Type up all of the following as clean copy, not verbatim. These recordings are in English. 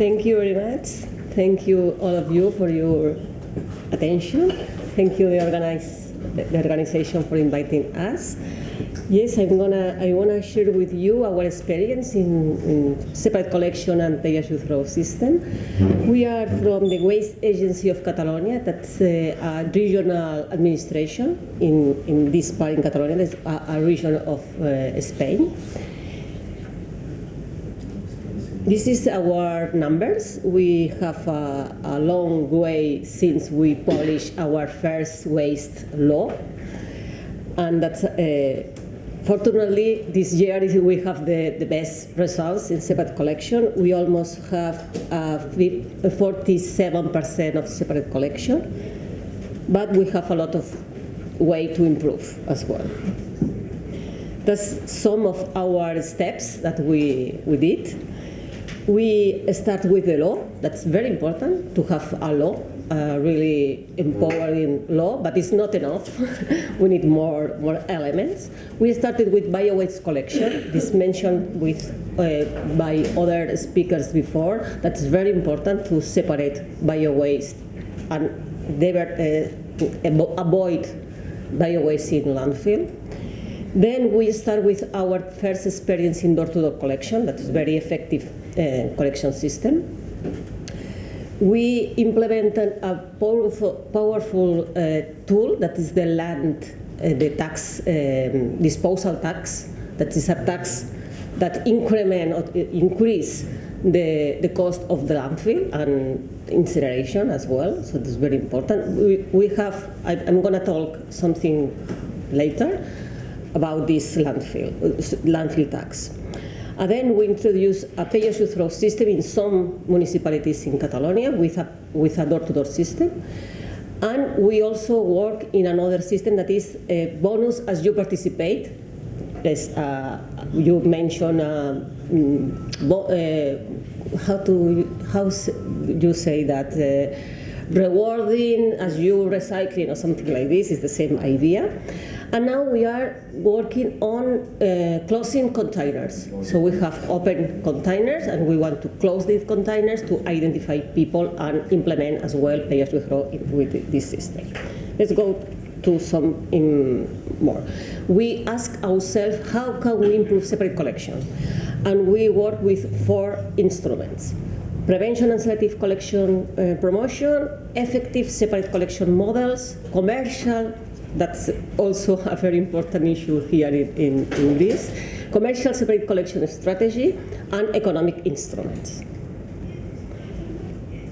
Thank you very much. Thank you, all of you, for your attention. Thank you, the organization, for inviting us. Yes, I wanna share with you our experience in separate collection and pay-as-you-throw system. We are from the Waste Agency of Catalonia. That's a regional administration in this part in Catalonia. That's a region of Spain. This is our numbers. We have a long way since we published our first waste law, and that's fortunately this year we have the best results in separate collection. We almost have 47% of separate collection, but we have a lot of way to improve as well. That's some of our steps that we did. We start with the law. That's very important to have a law, a really empowering law, but it's not enough. We need more elements. We started with bio-waste collection. This mentioned by other speakers before. That's very important to separate bio-waste and avoid bio-waste in landfill. Then we start with our first experience in door-to-door collection. That is very effective collection system. We implemented a powerful tool that is the the tax, disposal tax. That is a tax that increase the cost of the landfill and incineration as well. So this is very important. We have. I'm going to talk something later about this landfill tax. And then we introduced a pay-as-you-throw system in some municipalities in Catalonia with a door-to-door system. And we also work in another system that is a bonus as you participate. As you mentioned, how do you say that? Rewarding as you recycling or something like this is the same idea. And now we are working on closing containers. So we have open containers and we want to close these containers to identify people and implement as well pay-as-you-throw with this system. Let's go to some more. We ask ourselves, how can we improve separate collection? And we work with 4 instruments. Prevention and selective collection promotion, effective separate collection models, commercial, that's also a very important issue here in this, commercial separate collection strategy, and economic instruments.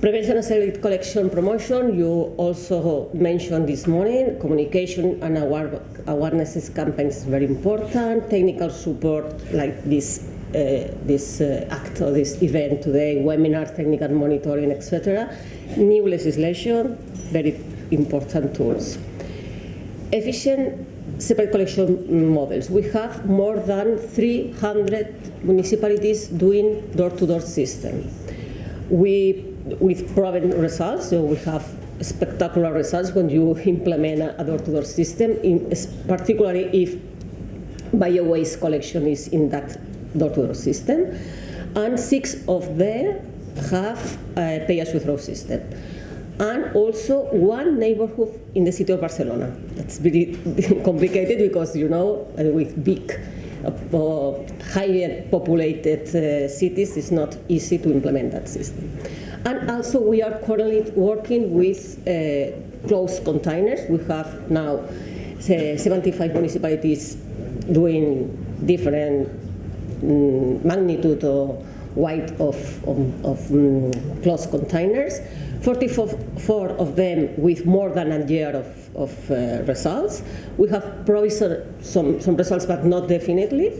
Prevention and selective collection promotion, you also mentioned this morning, communication and awareness campaigns is very important, technical support like this act or this event today, webinars, technical monitoring, etc. New legislation, very important tools. Efficient separate collection models. We have more than 300 municipalities doing door-to-door system. With proven results, so we have spectacular results when you implement a door-to-door system, particularly if bio-waste collection is in that door-to-door system, and 6 of them have a pay-as-you-throw system. And also 1 neighborhood in the city of Barcelona. That's very complicated because, you know, with big, highly populated cities, it's not easy to implement that system. And also we are currently working with closed containers. We have now 75 municipalities doing different magnitude or weight of closed containers. 44 of them with more than a year of results. We have some results, but not definitely.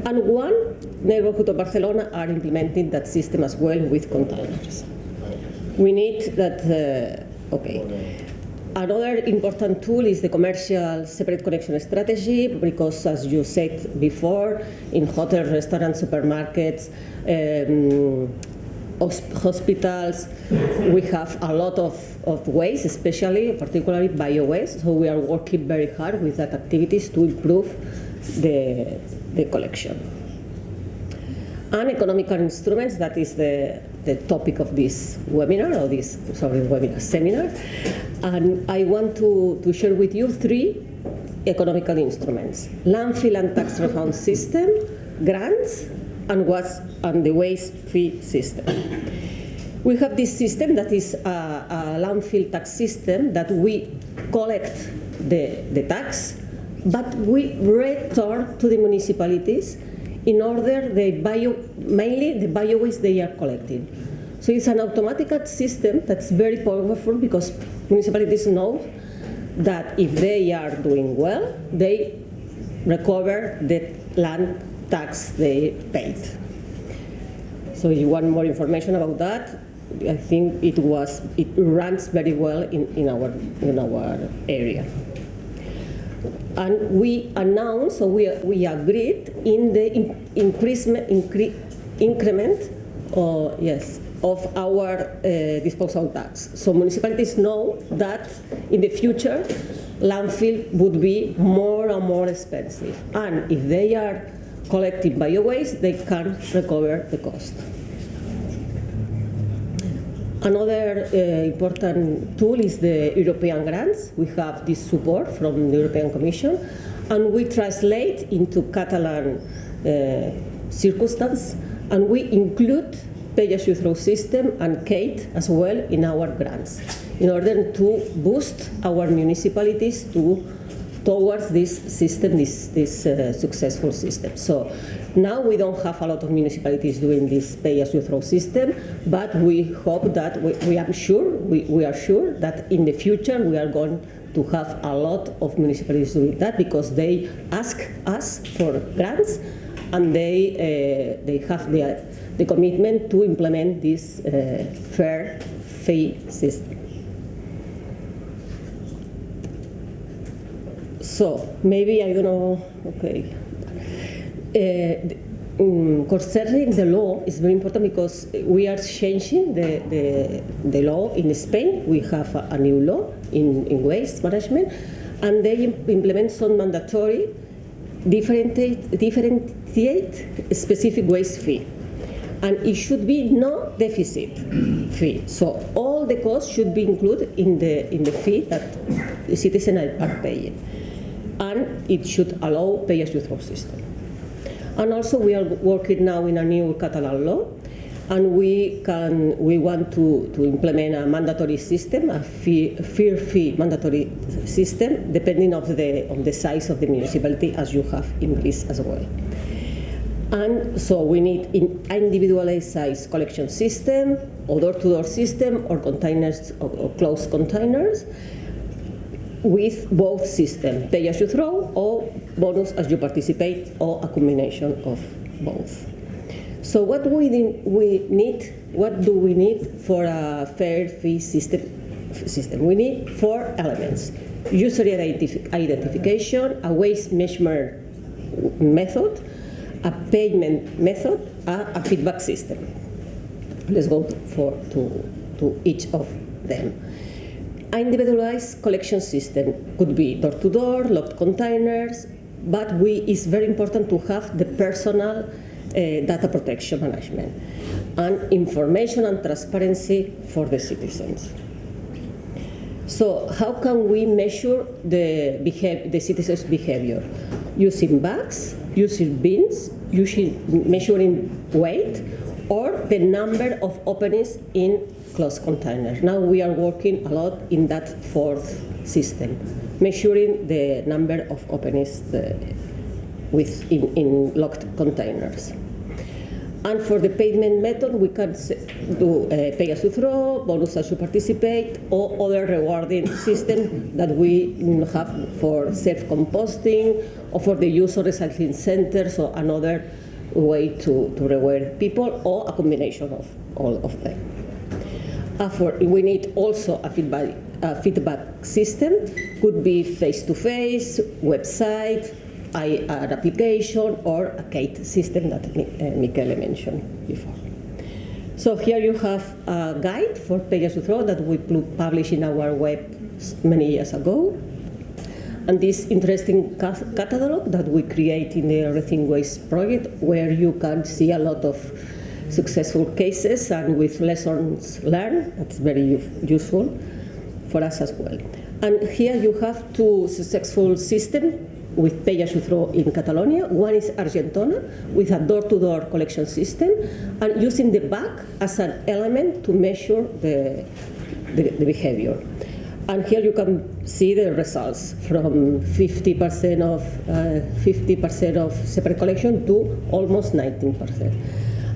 And 1 neighborhood of Barcelona are implementing that system as well with containers. We need that, okay. Another important tool is the commercial separate collection strategy, because as you said before, in hotels, restaurants, supermarkets, hospitals, we have a lot of waste, particularly bio-waste, so we are working very hard with that activities to improve the collection. And economical instruments, that is the topic of this webinar, or this, sorry, webinar, seminar. And I want to share with you 3 economical instruments: landfill and tax refund system, grants, and the waste fee system. We have this system that is a landfill tax system that we collect the tax, but we return to the municipalities in order mainly the bio-waste they are collecting. So it's an automatic system that's very powerful, because municipalities know that if they are doing well, they recover the land tax they paid. So if you want more information about that, I think it runs very well in our area. And we announced, so we agreed in the increment of our disposal tax. So municipalities know that in the future, landfill would be more and more expensive. And if they are collecting bio-waste, they can recover the cost. Another important tool is the European grants. We have this support from the European Commission, and we translate into Catalan circumstance, and we include pay-as-you-throw system and Kate as well in our grants, in order to boost our municipalities towards this system, this successful system. So now we don't have a lot of municipalities doing this pay-as-you-throw system, but we hope that we are sure that in the future we are going to have a lot of municipalities doing that, because they ask us for grants, and they have the commitment to implement this fair fee system. So maybe, I don't know, okay. Concerning the law is very important, because we are changing the law in Spain. We have a new law in waste management, and they implement some mandatory differentiate specific waste fee. And it should be no deficit fee. So all the costs should be included in the fee that the citizens are paying. And it should allow pay-as-you-throw system. And also we are working now in a new Catalan law, and we want to implement a mandatory system, a fair fee mandatory system, depending on the size of the municipality, as you have in Greece as well. And so we need an individualized size collection system, or door-to-door system, or containers, or closed containers, with both systems, pay-as-you-throw or bonus as you participate, or a combination of both. So what do we need for a fair fee system? We need 4 elements: user identification, a waste measurement method, a payment method, a feedback system. Let's go to each of them. An individualized collection system could be door-to-door, locked containers, but it's very important to have the personal data protection management and information and transparency for the citizens. So how can we measure the citizens' behavior? Using bags, using bins, measuring weight, or the number of openings in closed containers. Now we are working a lot in that 4th system, measuring the number of openings in locked containers. And for the payment method, we can do pay-as-you-throw, bonus as you participate, or other rewarding system that we have for self-composting, or for the use of recycling centers, or another way to reward people, or a combination of all of them. We need also a feedback system. Could be face-to-face, website, an application, or a Kate system that Michele mentioned before. So here you have a guide for pay-as-you-throw that we published in our web many years ago. And this interesting catalog that we create in the Rethinking Waste project, where you can see a lot of successful cases and with lessons learned. That's very useful for us as well. And here you have two successful systems with pay-as-you-throw in Catalonia. One is Argentona with a door-to-door collection system and using the bag as an element to measure the behavior. And here you can see the results from 50% of separate collection to almost 19%.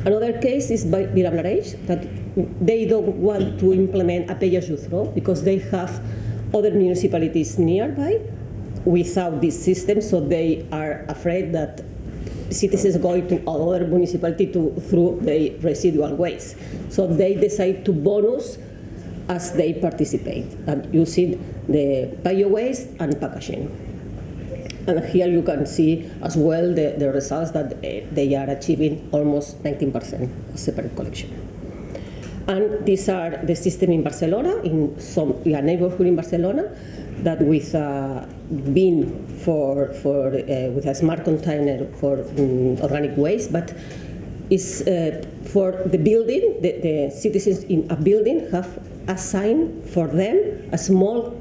Another case is by Villablaraeix, that they don't want to implement a pay-as-you-throw because they have other municipalities nearby without this system, so they are afraid that citizens going to another municipality to throw the residual waste. So they decide to bonus as they participate and using the bio-waste and packaging. And here you can see as well the results that they are achieving almost 19% separate collection. And these are the system in Barcelona, in a neighborhood in Barcelona, that with bin with a smart container for organic waste, but is for the building. The citizens in a building have assigned for them a small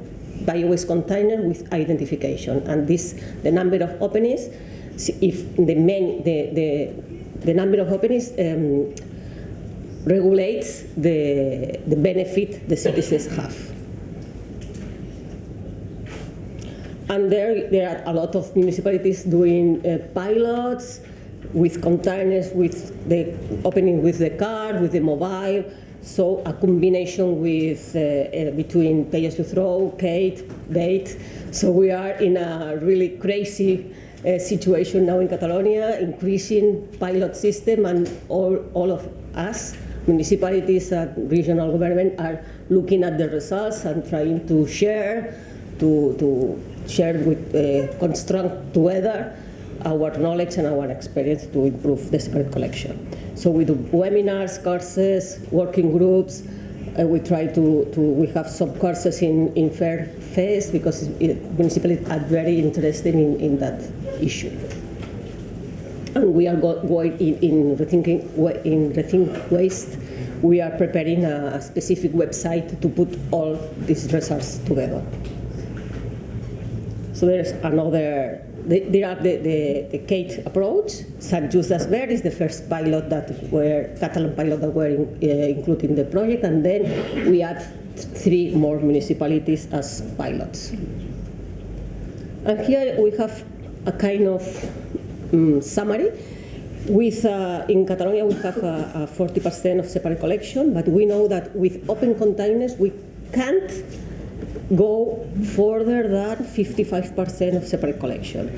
bio-waste container with identification, and the number of openings. If the number of openings regulates the benefit the citizens have. And there are a lot of municipalities doing pilots with containers, with the opening with the car, with the mobile. So a combination with between pay-as-you-throw, date. So we are in a really crazy situation now in Catalonia, increasing pilot system, and all of us, municipalities and regional government, are looking at the results and trying to share, construct together our knowledge and our experience to improve the separate collection. So we do webinars, courses, working groups. We try we have some courses in Fair Face because municipalities are very interested in that issue. And we are going in Rethink Waste. We are preparing a specific website to put all these results together. So there's another, there are the Kate approach. Sant Just Desvern is the first pilot Catalan pilot that were included in the project, and then we add 3 more municipalities as pilots. And here we have a kind of summary. In Catalonia we have a 40% of separate collection, but we know that with open containers we can't go further than 55% of separate collection.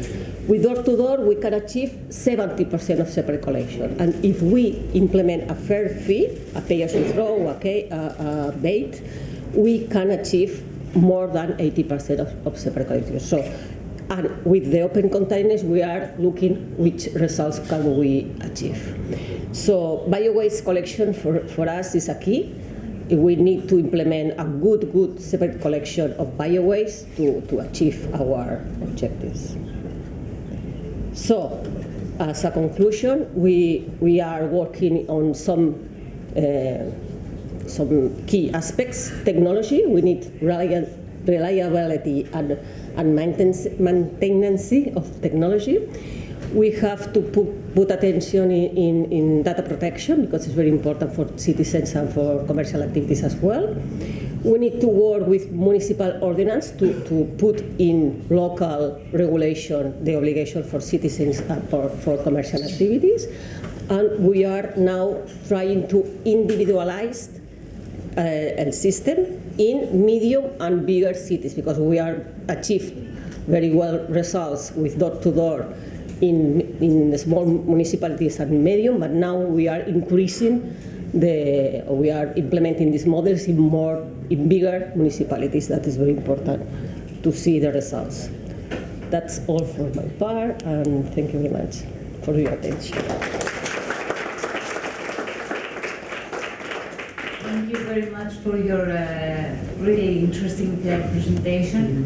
With door-to-door, we can achieve 70% of separate collection. And if we implement a fair fee, a pay-as-you-throw, a bait, we can achieve more than 80% of separate collection. So, and with the open containers, we are looking which results can we achieve. So, bio-waste collection for us is a key. We need to implement a good separate collection of bio-waste to achieve our objectives. So, as a conclusion, we are working on some key aspects. Technology, we need reliability and maintenance of technology. We have to put attention in data protection because it's very important for citizens and for commercial activities as well. We need to work with municipal ordinance to put in local regulation the obligation for citizens and for commercial activities. And we are now trying to individualize a system in medium and bigger cities because we are achieved very well results with door-to-door in small municipalities and medium, but now we are increasing we are implementing these models in bigger municipalities. That is very important to see the results. That's all for my part, and thank you very much for your attention. Thank you very much for your really interesting presentation.